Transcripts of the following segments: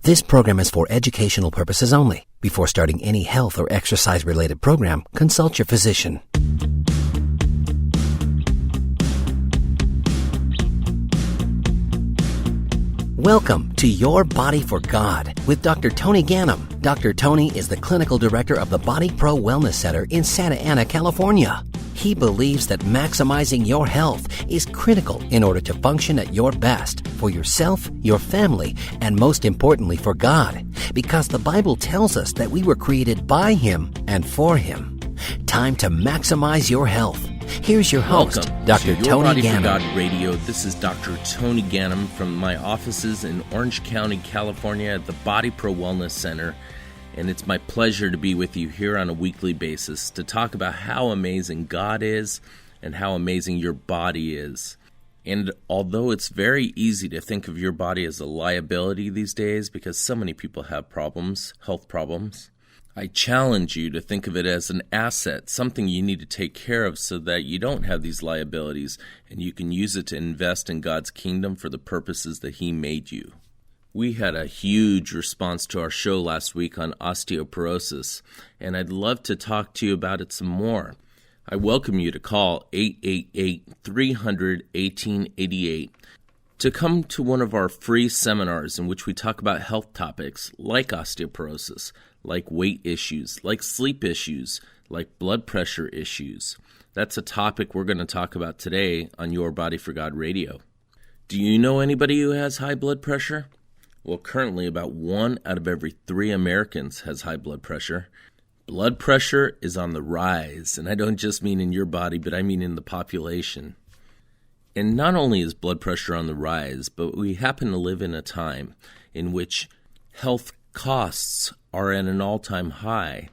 This program is for educational purposes only. Before starting any health or exercise-related program, consult your physician. Welcome to Your Body for God with Dr. Tony Gannom. Dr. Tony is the clinical director of the Body Pro Wellness Center in Santa Ana, California. He believes that maximizing your health is critical in order to function at your best for yourself, your family, and most importantly for God, because the Bible tells us that we were created by Him and for Him. Time to maximize your health. Here's your host, Welcome Dr. to Tony Your Body Gannom. for God Radio. This is Dr. Tony Gannom from my offices in Orange County, California at the Body Pro Wellness Center. And it's my pleasure to be with you here on a weekly basis to talk about how amazing God is and how amazing your body is. And although it's very easy to think of your body as a liability these days because so many people have problems, health problems, I challenge you to think of it as an asset, something you need to take care of so that you don't have these liabilities and you can use it to invest in God's kingdom for the purposes that He made you. We had a huge response to our show last week on osteoporosis, and I'd love to talk to you about it some more. I welcome you to call 888-300-1888 to come to one of our free seminars in which we talk about health topics like osteoporosis, like weight issues, like sleep issues, like blood pressure issues. That's a topic we're going to talk about today on Your Body for God Radio. Do you know anybody who has high blood pressure? Well, currently about 1 out of every 3 Americans has high blood pressure. Blood pressure is on the rise, and I don't just mean in your body, but I mean in the population. And not only is blood pressure on the rise, but we happen to live in a time in which health costs are at an all-time high,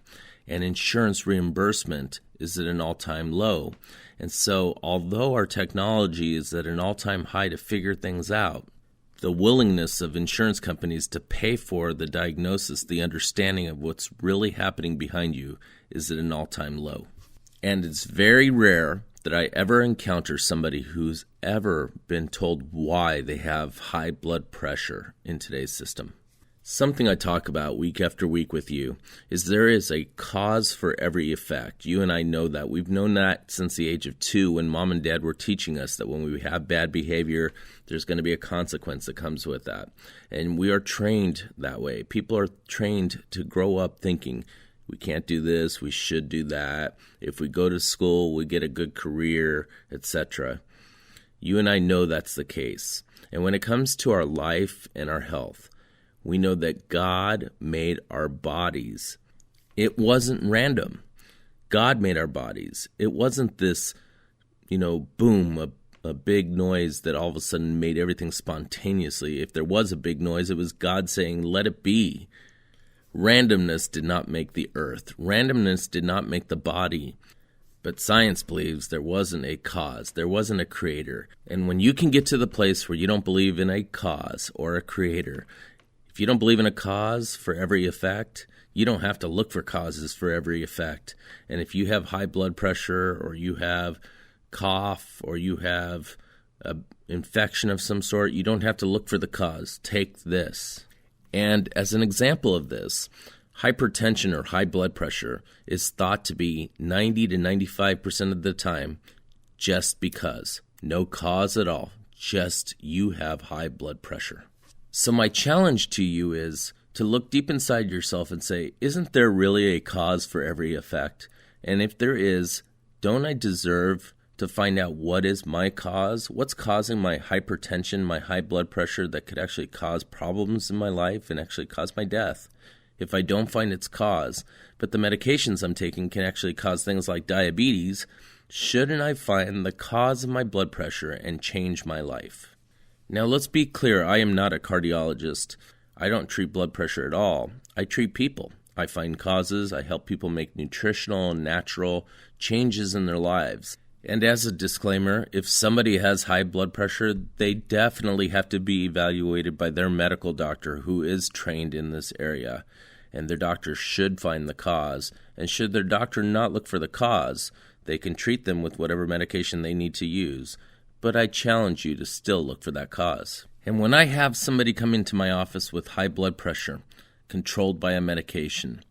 and insurance reimbursement is at an all-time low. And so, although our technology is at an all-time high to figure things out, the willingness of insurance companies to pay for the diagnosis, the understanding of what's really happening behind you, is at an all-time low. And it's very rare that I ever encounter somebody who's ever been told why they have high blood pressure in today's system. Something I talk about week after week with you is there is a cause for every effect. You and I know that. We've known that since the age of 2 when Mom and Dad were teaching us that when we have bad behavior, there's going to be a consequence that comes with that. And we are trained that way. People are trained to grow up thinking, we can't do this, we should do that. If we go to school, we get a good career, etc. You and I know that's the case. And when it comes to our life and our health, we know that God made our bodies. It wasn't random. God made our bodies. It wasn't this, boom, a big noise that all of a sudden made everything spontaneously. If there was a big noise, it was God saying, let it be. Randomness did not make the earth. Randomness did not make the body. But science believes there wasn't a cause. There wasn't a creator. And when you can get to the place where you don't believe in a cause or a creator, if you don't believe in a cause for every effect, you don't have to look for causes for every effect. And if you have high blood pressure or you have cough or you have an infection of some sort, you don't have to look for the cause. Take this. And as an example of this, hypertension or high blood pressure is thought to be 90 to 95% of the time just because. No cause at all. Just you have high blood pressure. So my challenge to you is to look deep inside yourself and say, isn't there really a cause for every effect? And if there is, don't I deserve to find out what is my cause? What's causing my hypertension, my high blood pressure that could actually cause problems in my life and actually cause my death? If I don't find its cause, but the medications I'm taking can actually cause things like diabetes, shouldn't I find the cause of my blood pressure and change my life? Now, let's be clear, I am not a cardiologist. I don't treat blood pressure at all. I treat people. I find causes. I help people make nutritional, natural changes in their lives. And as a disclaimer, if somebody has high blood pressure, they definitely have to be evaluated by their medical doctor who is trained in this area. And their doctor should find the cause. And should their doctor not look for the cause, they can treat them with whatever medication they need to use. But I challenge you to still look for that cause. And when I have somebody come into my office with high blood pressure, controlled by a medication,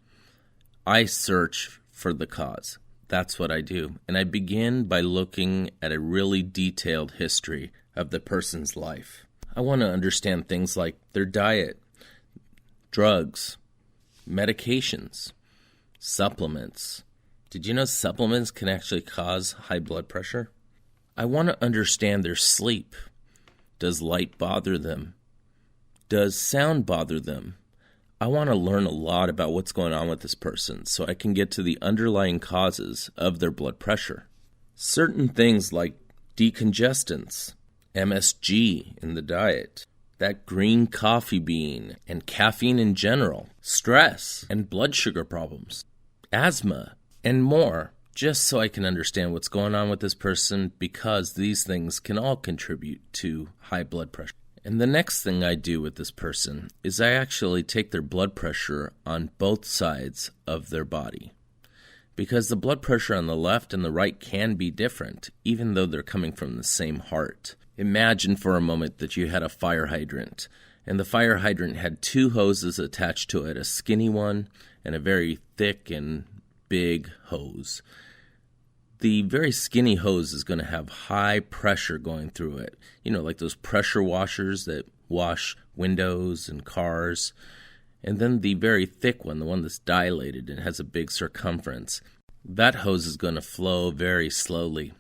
I search for the cause. That's what I do. And I begin by looking at a really detailed history of the person's life. I want to understand things like their diet, drugs, medications, supplements. Did you know supplements can actually cause high blood pressure? I want to understand their sleep. Does light bother them? Does sound bother them? I want to learn a lot about what's going on with this person so I can get to the underlying causes of their blood pressure. Certain things like decongestants, MSG in the diet, that green coffee bean, and caffeine in general, stress and blood sugar problems, asthma, and more, just so I can understand what's going on with this person, because these things can all contribute to high blood pressure. And the next thing I do with this person is I actually take their blood pressure on both sides of their body. Because the blood pressure on the left and the right can be different, even though they're coming from the same heart. Imagine for a moment that you had a fire hydrant, and the fire hydrant had two hoses attached to it, a skinny one and a very thick and big hose. The very skinny hose is going to have high pressure going through it. You know, like those pressure washers that wash windows and cars. And then the very thick one, the one that's dilated and has a big circumference, that hose is going to flow very slowly.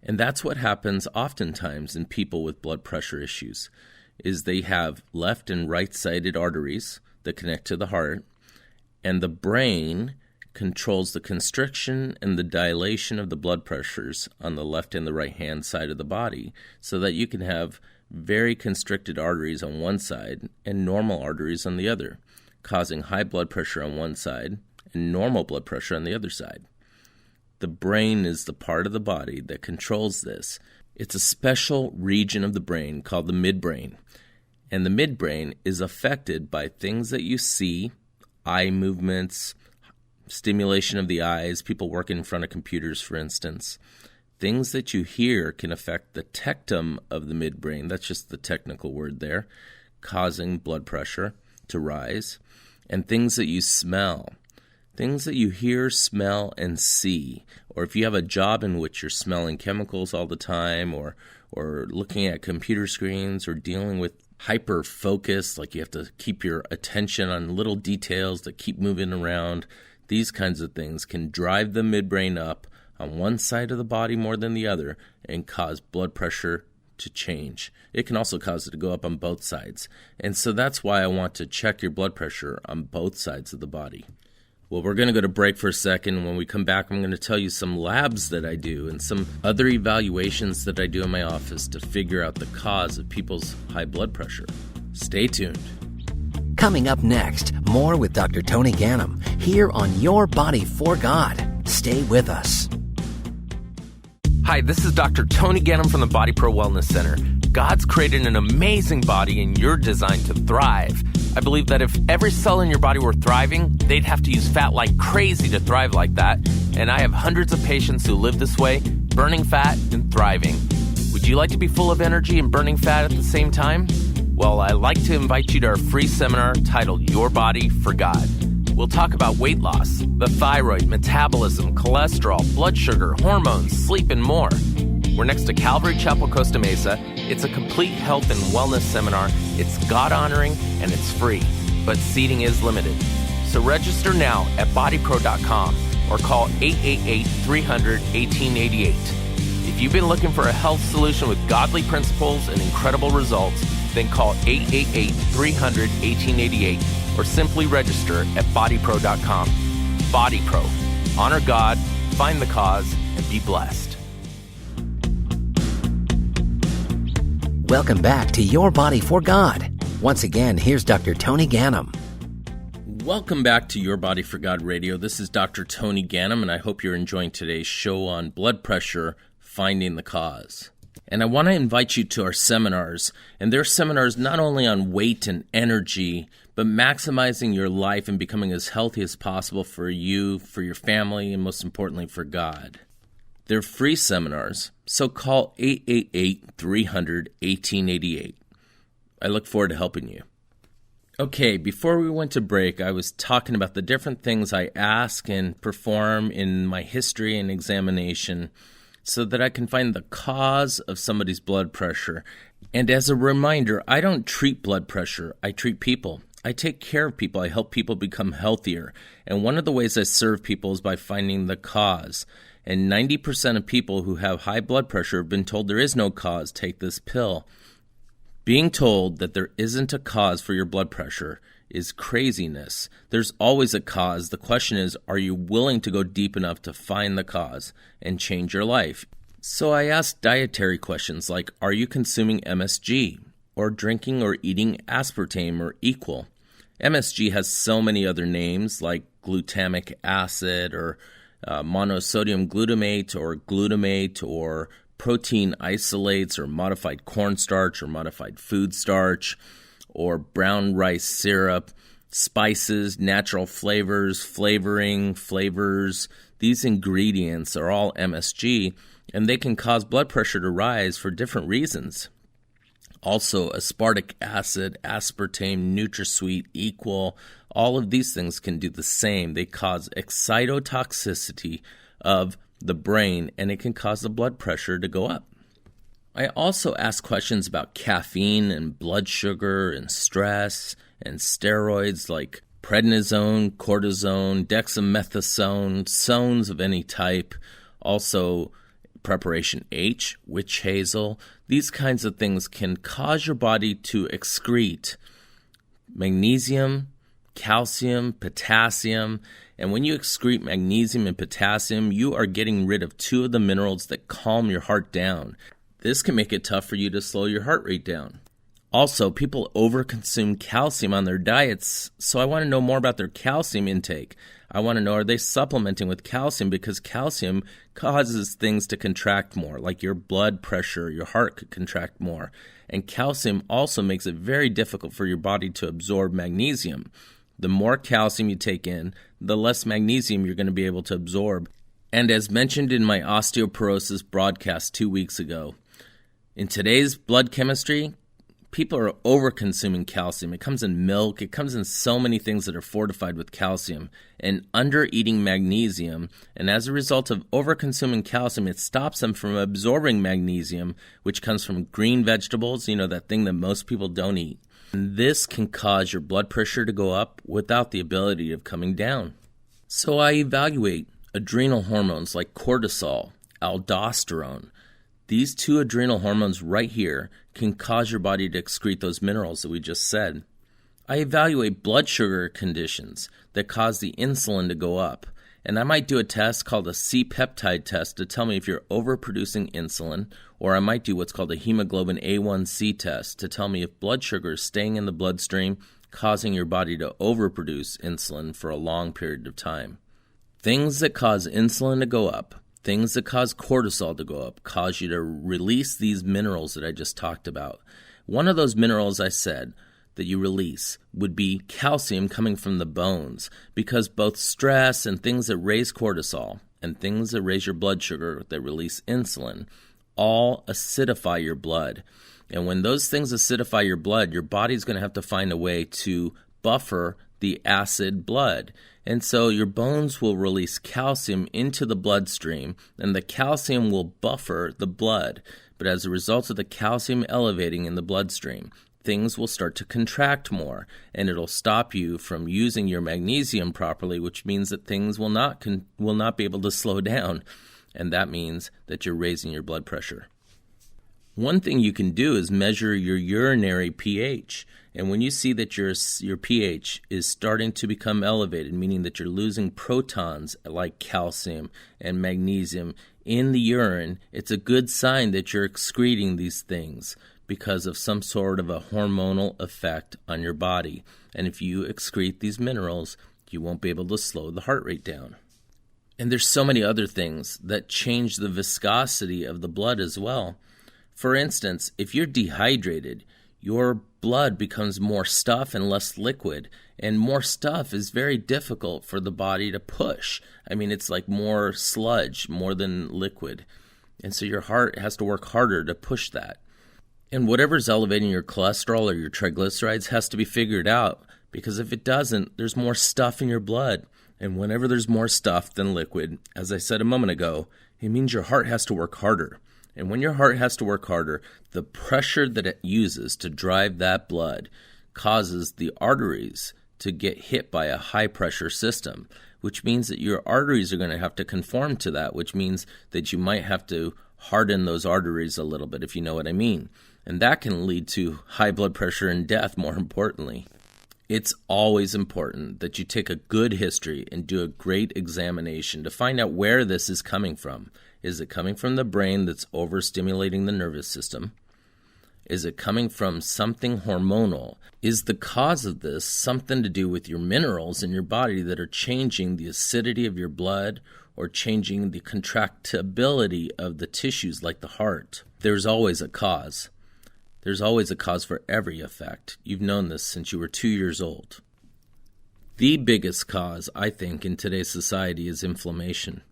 And that's what happens oftentimes in people with blood pressure issues, is they have left and right-sided arteries that connect to the heart, and the brain controls the constriction and the dilation of the blood pressures on the left and the right-hand side of the body, so that you can have very constricted arteries on one side and normal arteries on the other, causing high blood pressure on one side and normal blood pressure on the other side. The brain is the part of the body that controls this. It's a special region of the brain called the midbrain, and the midbrain is affected by things that you see, eye movements, stimulation of the eyes, people working in front of computers, for instance. Things that you hear can affect the tectum of the midbrain, that's just the technical word there, causing blood pressure to rise. And things that you smell, things that you hear, smell, and see. Or if you have a job in which you're smelling chemicals all the time, or looking at computer screens, or dealing with hyper focus, like you have to keep your attention on little details that keep moving around. These kinds of things can drive the midbrain up on one side of the body more than the other and cause blood pressure to change. It can also cause it to go up on both sides. And so that's why I want to check your blood pressure on both sides of the body. Well, we're going to go to break for a second. When we come back, I'm going to tell you some labs that I do and some other evaluations that I do in my office to figure out the cause of people's high blood pressure. Stay tuned. Coming up next, more with Dr. Tony Gannom, here on Your Body for God. Stay with us. Hi, this is Dr. Tony Gannom from the Body Pro Wellness Center. God's created an amazing body and you're designed to thrive. I believe that if every cell in your body were thriving, they'd have to use fat like crazy to thrive like that. And I have hundreds of patients who live this way, burning fat and thriving. Would you like to be full of energy and burning fat at the same time? Well, I'd like to invite you to our free seminar titled Your Body for God. We'll talk about weight loss, the thyroid, metabolism, cholesterol, blood sugar, hormones, sleep, and more. We're next to Calvary Chapel, Costa Mesa. It's a complete health and wellness seminar. It's God-honoring and it's free, but seating is limited. So register now at bodypro.com or call 888-300-1888. If you've been looking for a health solution with godly principles and incredible results, then call 888-300-1888 or simply register at bodypro.com. Body Pro. Honor God, find the cause, and be blessed. Welcome back to Your Body for God. Once again, here's Dr. Tony Gannom. Welcome back to Your Body for God Radio. This is Dr. Tony Gannom, and I hope you're enjoying today's show on blood pressure, finding the cause. And I want to invite you to our seminars, and they're seminars not only on weight and energy, but maximizing your life and becoming as healthy as possible for you, for your family, and most importantly, for God. They're free seminars, so call 888-300-1888. I look forward to helping you. Okay, before we went to break, I was talking about the different things I ask and perform in my history and examination so that I can find the cause of somebody's blood pressure. And as a reminder, I don't treat blood pressure, I treat people. I take care of people. I help people become healthier. And one of the ways I serve people is by finding the cause. And 90% of people who have high blood pressure have been told there is no cause, take this pill. Being told that there isn't a cause for your blood pressure is craziness. There's always a cause. The question is, are you willing to go deep enough to find the cause and change your life? So I ask dietary questions like, are you consuming MSG or drinking or eating aspartame or equal? MSG has so many other names like glutamic acid or monosodium glutamate or protein isolates or modified cornstarch or modified food starch or brown rice syrup, spices, natural flavors, flavors. These ingredients are all MSG, and they can cause blood pressure to rise for different reasons. Also, aspartic acid, aspartame, NutraSweet, Equal, all of these things can do the same. They cause excitotoxicity of the brain, and it can cause the blood pressure to go up. I also ask questions about caffeine and blood sugar and stress and steroids like prednisone, cortisone, dexamethasone, sones of any type, also preparation H, witch hazel. These kinds of things can cause your body to excrete magnesium, calcium, potassium. And when you excrete magnesium and potassium, you are getting rid of two of the minerals that calm your heart down. This can make it tough for you to slow your heart rate down. Also, people overconsume calcium on their diets, so I want to know more about their calcium intake. I want to know, are they supplementing with calcium? Because calcium causes things to contract more, like your blood pressure, your heart could contract more. And calcium also makes it very difficult for your body to absorb magnesium. The more calcium you take in, the less magnesium you're going to be able to absorb. And as mentioned in my osteoporosis broadcast 2 weeks ago, in today's blood chemistry, people are over-consuming calcium. It comes in milk. It comes in so many things that are fortified with calcium. And under-eating magnesium, and as a result of over-consuming calcium, it stops them from absorbing magnesium, which comes from green vegetables, that thing that most people don't eat. And this can cause your blood pressure to go up without the ability of coming down. So I evaluate adrenal hormones like cortisol, aldosterone. These two adrenal hormones right here can cause your body to excrete those minerals that we just said. I evaluate blood sugar conditions that cause the insulin to go up. And I might do a test called a C-peptide test to tell me if you're overproducing insulin, or I might do what's called a hemoglobin A1C test to tell me if blood sugar is staying in the bloodstream, causing your body to overproduce insulin for a long period of time. Things that cause insulin to go up, things that cause cortisol to go up, cause you to release these minerals that I just talked about. One of those minerals I said that you release would be calcium coming from the bones, because both stress and things that raise cortisol and things that raise your blood sugar that release insulin all acidify your blood. And when those things acidify your blood, your body's going to have to find a way to buffer the acid blood. And so your bones will release calcium into the bloodstream, and the calcium will buffer the blood. But as a result of the calcium elevating in the bloodstream, things will start to contract more, and it'll stop you from using your magnesium properly, which means that things will not be able to slow down, and that means that you're raising your blood pressure. One thing you can do is measure your urinary pH, and when you see that your pH is starting to become elevated, meaning that you're losing protons like calcium and magnesium in the urine, it's a good sign that you're excreting these things because of some sort of a hormonal effect on your body. And if you excrete these minerals, you won't be able to slow the heart rate down. And there's so many other things that change the viscosity of the blood as well. For instance, if you're dehydrated, your blood becomes more stuff and less liquid. And more stuff is very difficult for the body to push. I mean, it's like more sludge, more than liquid. And so your heart has to work harder to push that. And whatever's elevating your cholesterol or your triglycerides has to be figured out, because if it doesn't, there's more stuff in your blood. And whenever there's more stuff than liquid, as I said a moment ago, it means your heart has to work harder. And when your heart has to work harder, the pressure that it uses to drive that blood causes the arteries to get hit by a high-pressure system, which means that your arteries are going to have to conform to that, which means that you might have to harden those arteries a little bit, if you know what I mean. And that can lead to high blood pressure and death, more importantly. It's always important that you take a good history and do a great examination to find out where this is coming from. Is it coming from the brain that's overstimulating the nervous system? Is it coming from something hormonal? Is the cause of this something to do with your minerals in your body that are changing the acidity of your blood or changing the contractibility of the tissues like the heart? There's always a cause. There's always a cause for every effect. You've known this since you were 2 years old. The biggest cause, I think, in today's society is inflammation.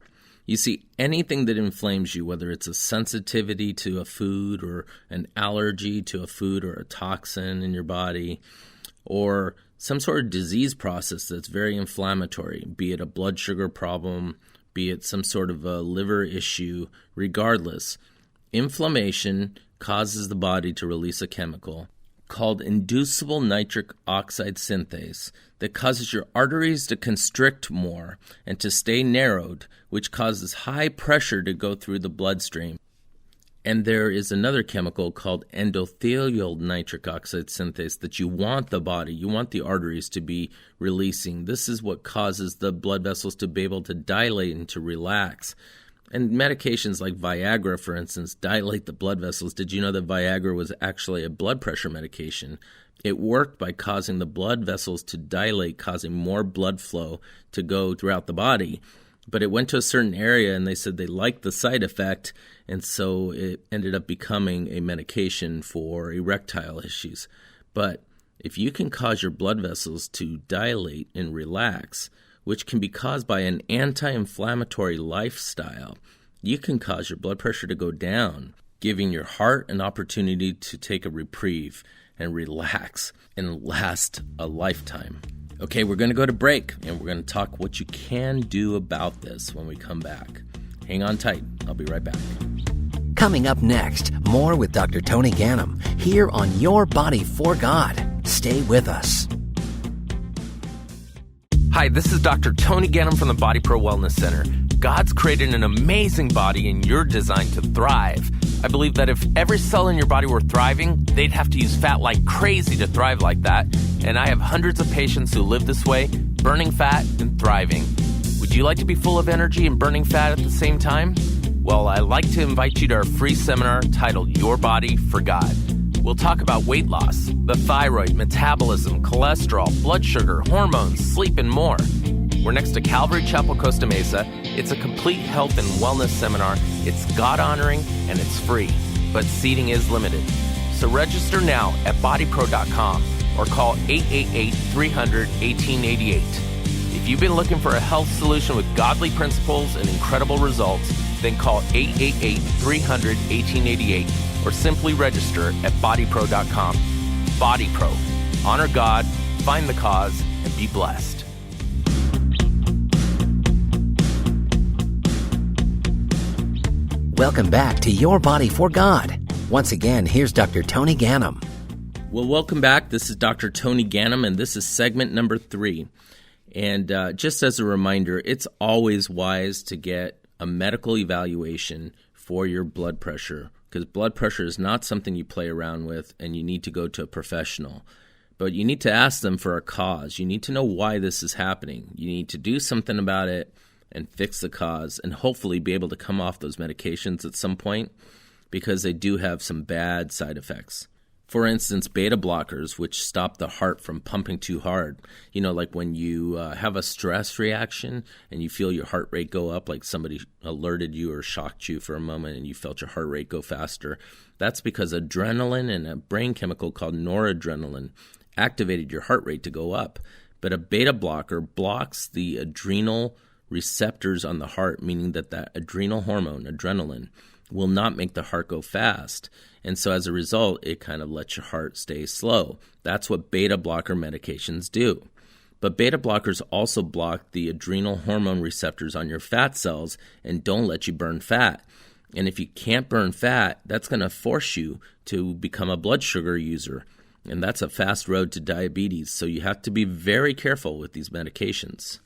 You see, anything that inflames you, whether it's a sensitivity to a food or an allergy to a food or a toxin in your body, or some sort of disease process that's very inflammatory, be it a blood sugar problem, be it some sort of a liver issue, regardless, inflammation causes the body to release a chemical called inducible nitric oxide synthase that causes your arteries to constrict more and to stay narrowed, which causes high pressure to go through the bloodstream. And there is another chemical called endothelial nitric oxide synthase that you want the arteries to be releasing. This is what causes the blood vessels to be able to dilate and to relax. And medications like Viagra, for instance, dilate the blood vessels. Did you know that Viagra was actually a blood pressure medication? It worked by causing the blood vessels to dilate, causing more blood flow to go throughout the body. But it went to a certain area, and they said they liked the side effect, and so it ended up becoming a medication for erectile issues. But if you can cause your blood vessels to dilate and relax, which can be caused by an anti-inflammatory lifestyle, you can cause your blood pressure to go down, giving your heart an opportunity to take a reprieve and relax and last a lifetime. Okay, we're going to go to break, and we're going to talk what you can do about this when we come back. Hang on tight. I'll be right back. Coming up next, more with Dr. Tony Gannom, here on Your Body for God. Stay with us. Hi, this is Dr. Tony Gannom from the Body Pro Wellness Center. God's created an amazing body and you're designed to thrive. I believe that if every cell in your body were thriving, they'd have to use fat like crazy to thrive like that. And I have hundreds of patients who live this way, burning fat and thriving. Would you like to be full of energy and burning fat at the same time? Well, I'd like to invite you to our free seminar titled Your Body for God. We'll talk about weight loss, the thyroid, metabolism, cholesterol, blood sugar, hormones, sleep, and more. We're next to Calvary Chapel, Costa Mesa. It's a complete health and wellness seminar. It's God-honoring, and it's free, but seating is limited. So register now at bodypro.com or call 888-300-1888. If you've been looking for a health solution with godly principles and incredible results, then call 888-300-1888 or simply register at bodypro.com. Body Pro. Honor God, find the cause, and be blessed. Welcome back to Your Body for God. Once again, here's Dr. Tony Gannom. Well, welcome back. This is Dr. Tony Gannom, and this is segment number 3. And just as a reminder, it's always wise to get a medical evaluation for your blood pressure, because blood pressure is not something you play around with, and you need to go to a professional. But you need to ask them for a cause. You need to know why this is happening. You need to do something about it and fix the cause, and hopefully be able to come off those medications at some point, because they do have some bad side effects. For instance, beta blockers, which stop the heart from pumping too hard. You know, like when you have a stress reaction and you feel your heart rate go up, like somebody alerted you or shocked you for a moment and you felt your heart rate go faster. That's because adrenaline and a brain chemical called noradrenaline activated your heart rate to go up. But a beta blocker blocks the adrenal receptors on the heart, meaning that adrenal hormone, adrenaline, will not make the heart go fast. And so as a result, it kind of lets your heart stay slow. That's what beta blocker medications do. But beta blockers also block the adrenal hormone receptors on your fat cells and don't let you burn fat. And if you can't burn fat, that's going to force you to become a blood sugar user. And that's a fast road to diabetes. So you have to be very careful with these medications.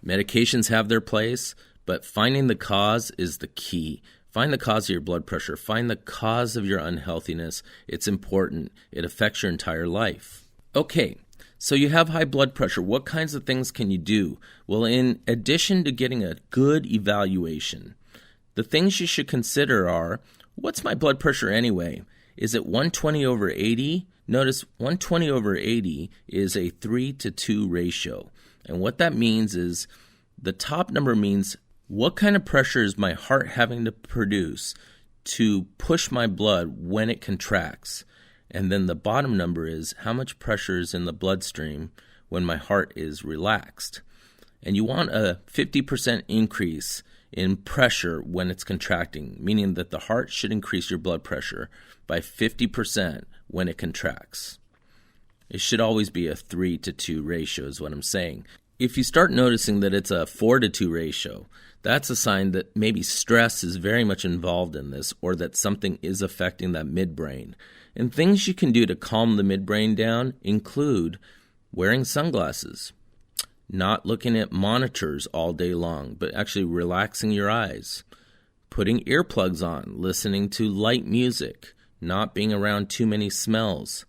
Medications have their place, but finding the cause is the key. Find the cause of your blood pressure. Find the cause of your unhealthiness. It's important. It affects your entire life. Okay, so you have high blood pressure. What kinds of things can you do? Well, in addition to getting a good evaluation, the things you should consider are, what's my blood pressure anyway? Is it 120 over 80? Notice 120 over 80 is a 3-to-2 ratio. And what that means is the top number means what kind of pressure is my heart having to produce to push my blood when it contracts? And then the bottom number is how much pressure is in the bloodstream when my heart is relaxed. And you want a 50% increase in pressure when it's contracting, meaning that the heart should increase your blood pressure by 50% when it contracts. It should always be a 3-to-2 ratio is what I'm saying. If you start noticing that it's a 4-to-2 ratio, that's a sign that maybe stress is very much involved in this, or that something is affecting that midbrain. And things you can do to calm the midbrain down include wearing sunglasses, not looking at monitors all day long, but actually relaxing your eyes, putting earplugs on, listening to light music, not being around too many smells.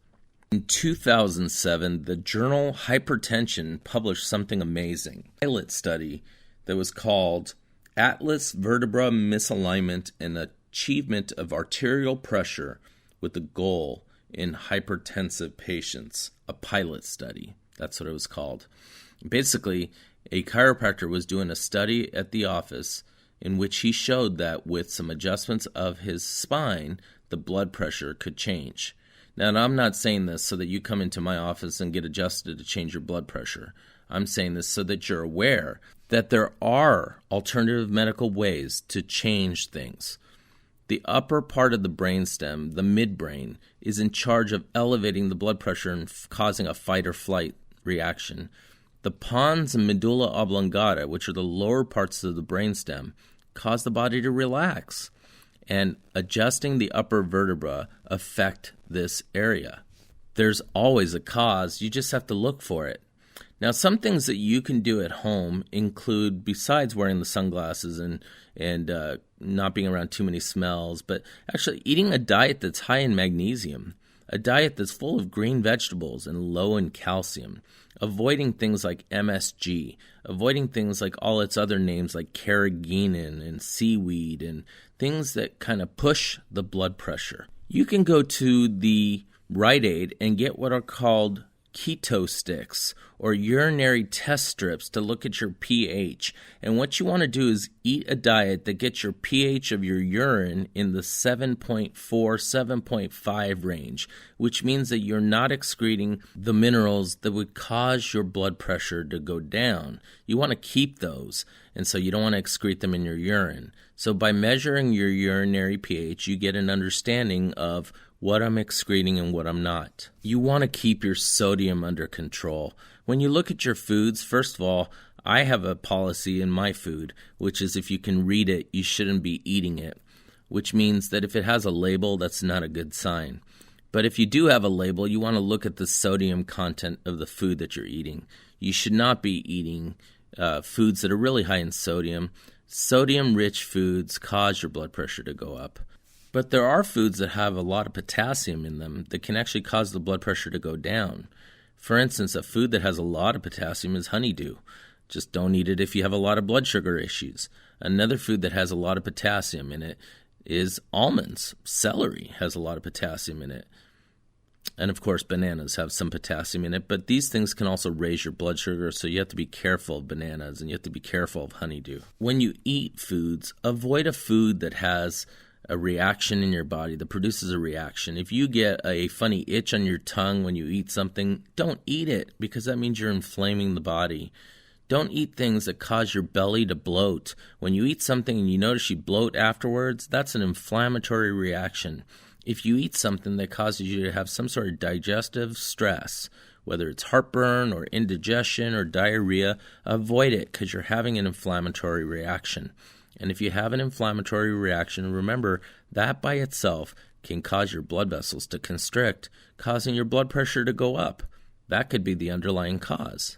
In 2007, the journal Hypertension published something amazing, a pilot study that was called Atlas Vertebra Misalignment and Achievement of Arterial Pressure with the Goal in Hypertensive Patients, a pilot study. That's what it was called. Basically, a chiropractor was doing a study at the office in which he showed that with some adjustments of his spine, the blood pressure could change. Now, I'm not saying this so that you come into my office and get adjusted to change your blood pressure. I'm saying this so that you're aware that there are alternative medical ways to change things. The upper part of the brainstem, the midbrain, is in charge of elevating the blood pressure and causing a fight or flight reaction. The pons and medulla oblongata, which are the lower parts of the brainstem, cause the body to relax. And adjusting the upper vertebra affect this area. There's always a cause. You just have to look for it. Now, some things that you can do at home include, besides wearing the sunglasses and not being around too many smells, but actually eating a diet that's high in magnesium, a diet that's full of green vegetables and low in calcium, avoiding things like MSG, avoiding things like all its other names like carrageenan and seaweed and things that kind of push the blood pressure. You can go to the Rite Aid and get what are called keto sticks or urinary test strips to look at your pH. And what you want to do is eat a diet that gets your pH of your urine in the 7.4, 7.5 range, which means that you're not excreting the minerals that would cause your blood pressure to go down. You want to keep those, and so you don't want to excrete them in your urine. So by measuring your urinary pH, you get an understanding of what I'm excreting and what I'm not. You want to keep your sodium under control. When you look at your foods, first of all, I have a policy in my food, which is if you can read it, you shouldn't be eating it, which means that if it has a label, that's not a good sign. But if you do have a label, you want to look at the sodium content of the food that you're eating. You should not be eating foods that are really high in sodium. Sodium-rich foods cause your blood pressure to go up. But there are foods that have a lot of potassium in them that can actually cause the blood pressure to go down. For instance, a food that has a lot of potassium is honeydew. Just don't eat it if you have a lot of blood sugar issues. Another food that has a lot of potassium in it is almonds. Celery has a lot of potassium in it. And of course, bananas have some potassium in it, but these things can also raise your blood sugar, so you have to be careful of bananas and you have to be careful of honeydew. When you eat foods, avoid a food that has a reaction in your body, that produces a reaction. If you get a funny itch on your tongue when you eat something, don't eat it, because that means you're inflaming the body. Don't eat things that cause your belly to bloat. When you eat something and you notice you bloat afterwards, that's an inflammatory reaction. If you eat something that causes you to have some sort of digestive stress, whether it's heartburn or indigestion or diarrhea, avoid it because you're having an inflammatory reaction. And if you have an inflammatory reaction, remember that by itself can cause your blood vessels to constrict, causing your blood pressure to go up. That could be the underlying cause.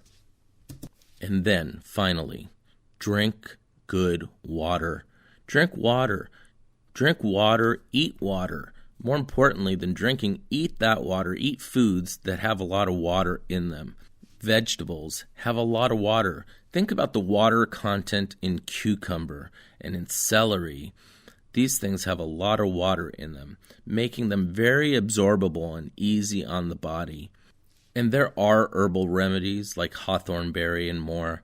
And then, finally, drink good water. Drink water. Drink water, eat water. More importantly than drinking, eat that water. Eat foods that have a lot of water in them. Vegetables have a lot of water. Think about the water content in cucumber and in celery. These things have a lot of water in them, making them very absorbable and easy on the body. And there are herbal remedies like hawthorn berry and more.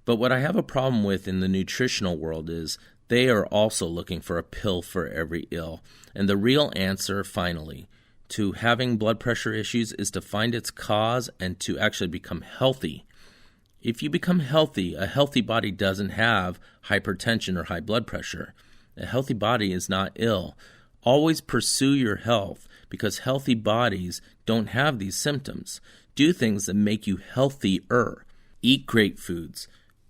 But what I have a problem with in the nutritional world is they are also looking for a pill for every ill. And the real answer, finally, to having blood pressure issues is to find its cause and to actually become healthy. If you become healthy, a healthy body doesn't have hypertension or high blood pressure. A healthy body is not ill. Always pursue your health because healthy bodies don't have these symptoms. Do things that make you healthier. Eat great foods.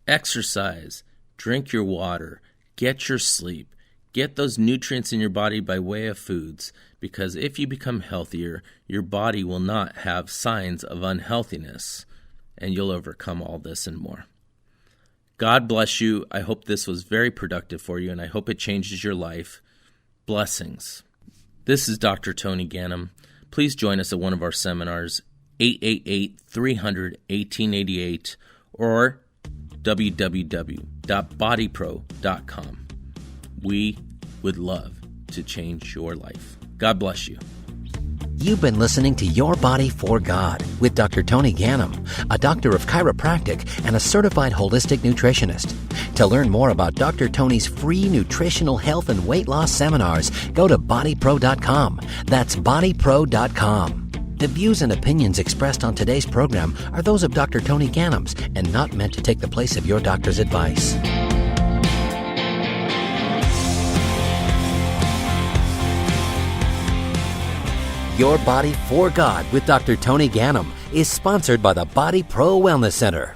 Exercise. Drink your water. Get your sleep. Get those nutrients in your body by way of foods, because if you become healthier, your body will not have signs of unhealthiness, and you'll overcome all this and more. God bless you. I hope this was very productive for you, and I hope it changes your life. Blessings. This is Dr. Tony Gannom. Please join us at one of our seminars, 888-300-1888, or www.bodypro.com. We would love to change your life. God bless you. You've been listening to Your Body for God with Dr. Tony Gannom, a doctor of chiropractic and a certified holistic nutritionist. To learn more about Dr. Tony's free nutritional health and weight loss seminars, go to bodypro.com. That's bodypro.com. The views and opinions expressed on today's program are those of Dr. Tony Gannom's and not meant to take the place of your doctor's advice. Your Body for God with Dr. Tony Gannom is sponsored by the Body Pro Wellness Center.